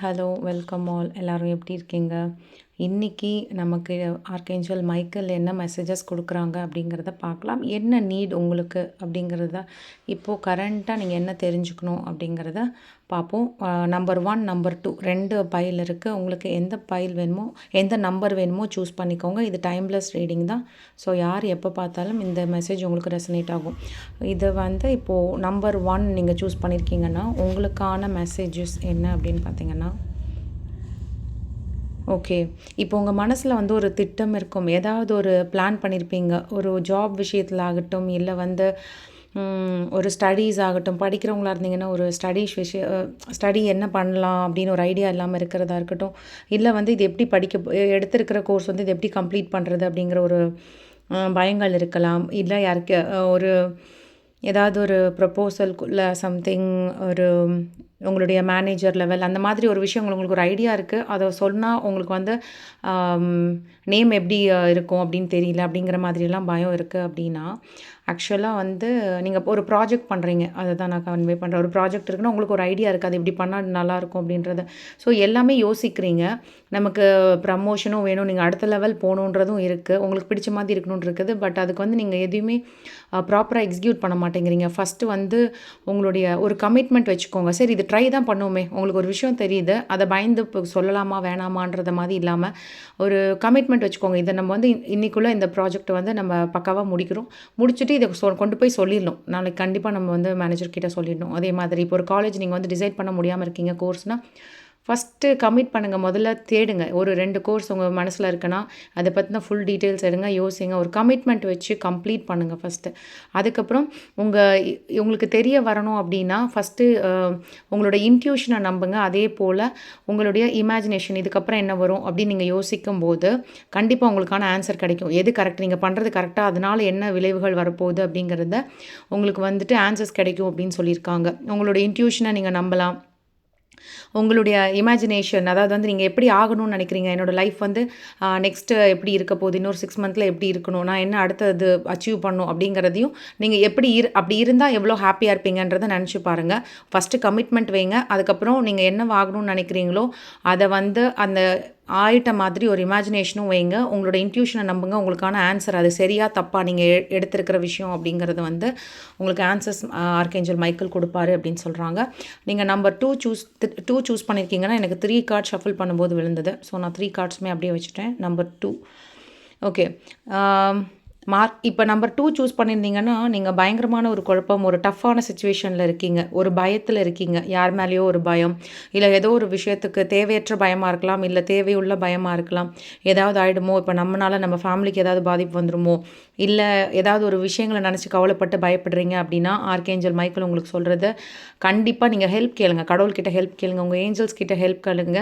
Hello welcome all. எல்லோரும் எப்படி இருக்கீங்க? இன்றைக்கி நமக்கு ஆர்கேஞ்சல் மைக்கேல் என்ன மெசேஜஸ் கொடுக்குறாங்க அப்படிங்கிறத பார்க்கலாம். என்ன நீட் உங்களுக்கு அப்படிங்கிறத இப்போது கரண்ட்டாக நீங்கள் என்ன தெரிஞ்சுக்கணும் அப்படிங்கிறத பார்ப்போம். நம்பர் 1 நம்பர் 2 2 பைல் இருக்குது. உங்களுக்கு எந்த பைல் வேணுமோ எந்த நம்பர் வேணுமோ சூஸ் பண்ணிக்கோங்க. இது டைம்லெஸ் ரீடிங் தான். ஸோ யார் எப்போ பார்த்தாலும் இந்த மெசேஜ் உங்களுக்கு ரெசனேட் ஆகும். இது இப்போது நம்பர் 1 நீங்கள் சூஸ் பண்ணியிருக்கீங்கன்னா உங்களுக்கான மெசேஜஸ் என்ன அப்படின்னு பார்த்தீங்கன்னா, ஓகே. இப்போ உங்கள் மனசில் ஒரு திட்டம் இருக்கும். ஏதாவது ஒரு பிளான் பண்ணியிருப்பீங்க. ஒரு ஜாப் விஷயத்தில் ஆகட்டும், இல்லை ஒரு ஸ்டடீஸ் ஆகட்டும். படிக்கிறவங்களா இருந்தீங்கன்னா ஒரு ஸ்டடி என்ன பண்ணலாம் அப்படின்னு ஒரு ஐடியா இல்லாமல் இருக்கிறதா இருக்கட்டும். இல்லை இது எப்படி எடுத்திருக்கிற கோர்ஸ் இது எப்படி கம்ப்ளீட் பண்ணுறது அப்படிங்கிற ஒரு பயங்கள் இருக்கலாம். இல்லை யாருக்கு ஏதாவது ஒரு ப்ரப்போசல்குள்ளே சம்திங் உங்களுடைய மேனேஜர் லெவல் அந்த மாதிரி ஒரு விஷயம் உங்களுக்கு ஒரு ஐடியா இருக்குது. அதை சொன்னால் உங்களுக்கு நேம் எப்படி இருக்கும் அப்படின்னு தெரியல அப்படிங்கிற மாதிரிலாம் பயம் இருக்குது அப்படின்னா, ஆக்சுவலாக நீங்கள் ஒரு ப்ராஜெக்ட் பண்ணுறீங்க. அதை தான் நான் கன்வே பண்ணுறேன். ஒரு ப்ராஜெக்ட் இருக்குன்னா உங்களுக்கு ஒரு ஐடியா இருக்குது. அது இப்படி பண்ணால் நல்லாயிருக்கும் அப்படின்றத. ஸோ எல்லாமே யோசிக்கிறீங்க. நமக்கு ப்ரமோஷனும் வேணும், நீங்கள் அடுத்த லெவல் போகணுன்றதும் இருக்குது, உங்களுக்கு பிடிச்ச மாதிரி இருக்கணும்னு இருக்குது. பட் அதுக்கு நீங்கள் எதையுமே ப்ராப்பராக எக்ஸிக்யூட் பண்ண மாட்டேங்கிறீங்க. ஃபஸ்ட்டு உங்களுடைய ஒரு கமிட்மெண்ட் வச்சுக்கோங்க. சரி, இது ட்ரை தான் பண்ணுவோமே. உங்களுக்கு ஒரு விஷயம் தெரியுது, அதை பயந்து சொல்லலாமா வேணாமான்றத மாதிரி இல்லாமல் ஒரு கமிட்மெண்ட் வச்சுக்கோங்க. இதை நம்ம இன்னைக்குள்ளே இந்த ப்ராஜெக்ட் நம்ம பக்காவாக முடிச்சுட்டு இதை கொண்டு போய் சொல்லிடணும். நாளைக்கு கண்டிப்பாக நம்ம மேனேஜர் கிட்ட சொல்லிடணும். அதே மாதிரி இப்போ ஒரு காலேஜ் நீங்கள் டிசைட் பண்ண முடியாமல் இருக்கீங்க கோர்ஸ்னால், ஃபஸ்ட்டு கமிட் பண்ணுங்கள். முதல்ல தேடுங்க. ஒரு 2 கோர்ஸ் உங்கள் மனசில் இருக்குன்னா அதை பற்றின ஃபுல் டீட்டெயில்ஸ் எடுங்க, யோசிங்க. ஒரு கமிட்மெண்ட் வச்சு கம்ப்ளீட் பண்ணுங்கள் ஃபஸ்ட்டு. அதுக்கப்புறம் உங்களுக்கு தெரிய வரணும் அப்படின்னா ஃபஸ்ட்டு உங்களோட இன்ட்யூஷனை நம்புங்க. அதே போல் உங்களுடைய இமேஜினேஷன் இதுக்கப்புறம் என்ன வரும் அப்படின்னு நீங்கள் யோசிக்கும் போது கண்டிப்பாக உங்களுக்கான ஆன்சர் கிடைக்கும். எது கரெக்ட், நீங்கள் பண்ணுறது கரெக்டாக, அதனால் என்ன விளைவுகள் வரப்போகுது அப்படிங்கிறத உங்களுக்கு ஆன்சர்ஸ் கிடைக்கும் அப்படின்னு சொல்லியிருக்காங்க. உங்களோட இன்ட்யூஷனை நீங்கள் நம்பலாம். உங்களுடைய இமேஜினேஷன், அதாவது நீங்கள் எப்படி ஆகணும்னு நினைக்கிறீங்க, என்னோடய லைஃப் நெக்ஸ்ட்டு எப்படி இருக்க போகுது, இன்னொரு 6 மந்த்தில் எப்படி இருக்கணும், நான் என்ன அடுத்தது அச்சீவ் பண்ணணும் அப்படிங்கிறதையும் நீங்கள் அப்படி இருந்தால் எவ்வளோ ஹாப்பியாக இருப்பீங்கன்றதை நினச்சி பாருங்கள். ஃபஸ்ட்டு கமிட்மெண்ட் வைங்க. அதுக்கப்புறம் நீங்கள் என்ன ஆகணும்னு நினைக்கிறீங்களோ அதை அந்த ஆயிட்ட மாதிரி ஒரு இமேஜினேஷனும் வைங்க. உங்களோட இன்ட்யூஷனை நம்புங்க. உங்களுக்கான ஆன்சர் அது சரியாக தப்பாக நீங்கள் எடுத்திருக்கிற விஷயம் அப்படிங்கிறது உங்களுக்கு ஆன்சர்ஸ் ஆர்கேஞ்சல் மைக்கேல் கொடுப்பாரு அப்படின்னு சொல்கிறாங்க. நீங்கள் நம்பர் 2 சூஸ் பண்ணியிருக்கீங்கன்னா எனக்கு 3 கார்ட் ஷஃபில் பண்ணும்போது விழுந்தது. ஸோ நான் 3 கார்ட்ஸுமே அப்படியே வச்சுட்டேன். Number 2 okay. இப்போ நம்பர் 2 சூஸ் பண்ணியிருந்தீங்கன்னா நீங்கள் பயங்கரமான ஒரு குழப்பம், ஒரு டஃப்பான சுச்சுவேஷனில் இருக்கீங்க, ஒரு பயத்தில் இருக்கீங்க. யார் மேலேயோ ஒரு பயம், இல்லை ஏதோ ஒரு விஷயத்துக்கு தேவையற்ற பயமாக இருக்கலாம், இல்லை தேவையுள்ள பயமாக இருக்கலாம். ஏதாவது ஆகிடுமோ, இப்போ நம்மளால் நம்ம ஃபேமிலிக்கு ஏதாவது பாதிப்பு வந்துடுமோ, இல்லை ஏதாவது ஒரு விஷயங்களை நினச்சி கவலைப்பட்டு பயப்படுறீங்க அப்படின்னா ஆர்கேஞ்சல் மைக்கேல் உங்களுக்கு சொல்கிறது, கண்டிப்பாக நீங்கள் ஹெல்ப் கேளுங்க. கடவுள்கிட்ட ஹெல்ப் கேளுங்க, உங்கள் ஏஞ்சல்ஸ் கிட்ட ஹெல்ப் கேளுங்க.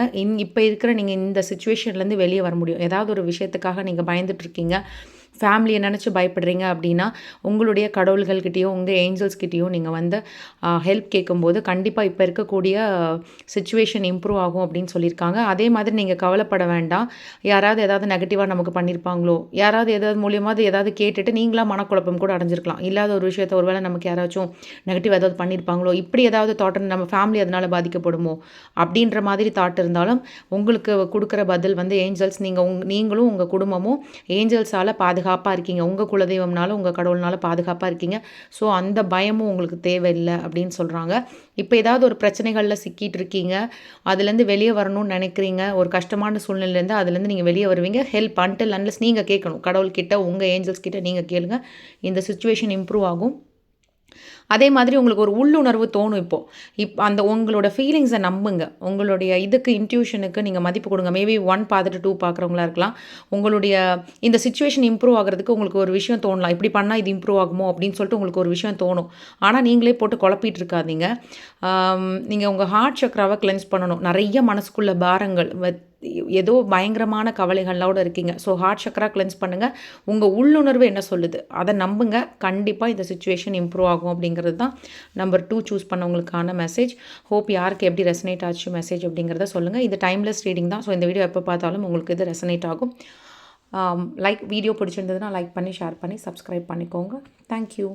இப்போ இருக்கிற நீங்கள் இந்த சுச்சுவேஷன்லேருந்து வெளியே வர முடியும். ஏதாவது ஒரு விஷயத்துக்காக நீங்கள் பயந்துட்டுருக்கீங்க, ஃபேமிலியை நினச்சி பயப்படுறீங்க அப்படின்னா உங்களுடைய கடவுள்கள்கிட்டையோ உங்கள் ஏஞ்சல்ஸ்கிட்டையோ நீங்கள் ஹெல்ப் கேட்கும்போது கண்டிப்பாக இப்போ இருக்கக்கூடிய சுச்சுவேஷன் இம்ப்ரூவ் ஆகும் அப்படின்னு சொல்லியிருக்காங்க. அதே மாதிரி நீங்கள் கவலைப்பட வேண்டாம். யாராவது ஏதாவது நெகட்டிவாக நமக்கு பண்ணியிருப்பாங்களோ, ஏதாவது மூலியமாக ஏதாவது கேட்டுட்டு நீங்களாக மனக்குழப்பம் கூட அடைஞ்சிருக்கலாம். இல்லாத ஒரு விஷயத்தை ஒருவேளை நமக்கு யாராச்சும் நெகட்டிவ் ஏதாவது பண்ணியிருப்பாங்களோ, இப்படி ஏதாவது தாட் நம்ம ஃபேமிலி அதனால் பாதிக்கப்படுமோ அப்படின்ற மாதிரி தாட் இருந்தாலும் உங்களுக்கு கொடுக்குற பதில் ஏஞ்சல்ஸ், நீங்களும் உங்கள் குடும்பமும் ஏஞ்சல்ஸால் பாதுகாப்பாக இருக்கீங்க. உங்கள் குலதெய்வம்னால உங்கள் கடவுள்னால பாதுகாப்பாக இருக்கீங்க. ஸோ அந்த பயமும் உங்களுக்கு தேவையில்லை அப்படின்னு சொல்கிறாங்க. இப்போ ஏதாவது ஒரு பிரச்சனைகளில் சிக்கிட்டு இருக்கீங்க, அதுலேருந்து வெளியே வரணும்னு நினைக்கிறீங்க, ஒரு கஷ்டமான சூழ்நிலையிலேருந்து அதுலேருந்து நீங்கள் வெளியே வருவீங்க. ஹெல்ப் அன்டில் அன்லெஸ் நீங்கள் கேட்கணும். கடவுள்கிட்ட உங்கள் ஏஞ்சல்ஸ் கிட்ட நீங்கள் கேளுங்க. இந்த சுச்சுவேஷன் இம்ப்ரூவ் ஆகும். அதே மாதிரி உங்களுக்கு ஒரு உள்ளுணர்வு தோணும். அந்த உங்களோட ஃபீலிங்ஸை நம்புங்க. உங்களுடைய இன்ட்யூஷனுக்கு நீங்கள் மதிப்பு கொடுங்க. மேபி 1 பார்த்துட்டு 2 பார்க்குறவங்களா இருக்கலாம். உங்களுடைய இந்த சுச்சுவேஷன் இம்ப்ரூவ் ஆகிறதுக்கு உங்களுக்கு ஒரு விஷயம் தோணலாம். இப்படி பண்ணால் இது இம்ப்ரூவ் ஆகுமோ அப்படின்னு சொல்லிட்டு உங்களுக்கு ஒரு விஷயம் தோணும். ஆனால் நீங்களே போட்டு குழப்பிட்டு இருக்காதீங்க. நீங்கள் உங்கள் ஹார்ட் சக்ராவை கிளென்ஸ் பண்ணணும். நிறைய மனசுக்குள்ள பாரங்கள், ஏதோ பயங்கரமான கவலைகளோடு இருக்கீங்க. ஸோ ஹார்ட் சக்கரா கிளென்ஸ் பண்ணுங்கள். உங்கள் உள்ளுணர்வு என்ன சொல்லுது அதை நம்புங்க. கண்டிப்பாக இந்த சுச்சுவேஷன் இம்ப்ரூவ் ஆகும் அப்படிங்கிறது தான் நம்பர் 2 சூஸ் பண்ணவங்களுக்கான மெசேஜ். ஹோப் யாருக்கு எப்படி ரெசனேட் ஆச்சு மெசேஜ் அப்படிங்கிறத சொல்லுங்கள். இது டைம்லெஸ் ரீடிங் தான். ஸோ இந்த வீடியோ எப்போ பார்த்தாலும் உங்களுக்கு இது ரெசனேட் ஆகும். வீடியோ பிடிச்சிருந்ததுன்னா லைக் பண்ணி, ஷேர் பண்ணி, சப்ஸ்கிரைப் பண்ணிக்கோங்க. தேங்க்யூ.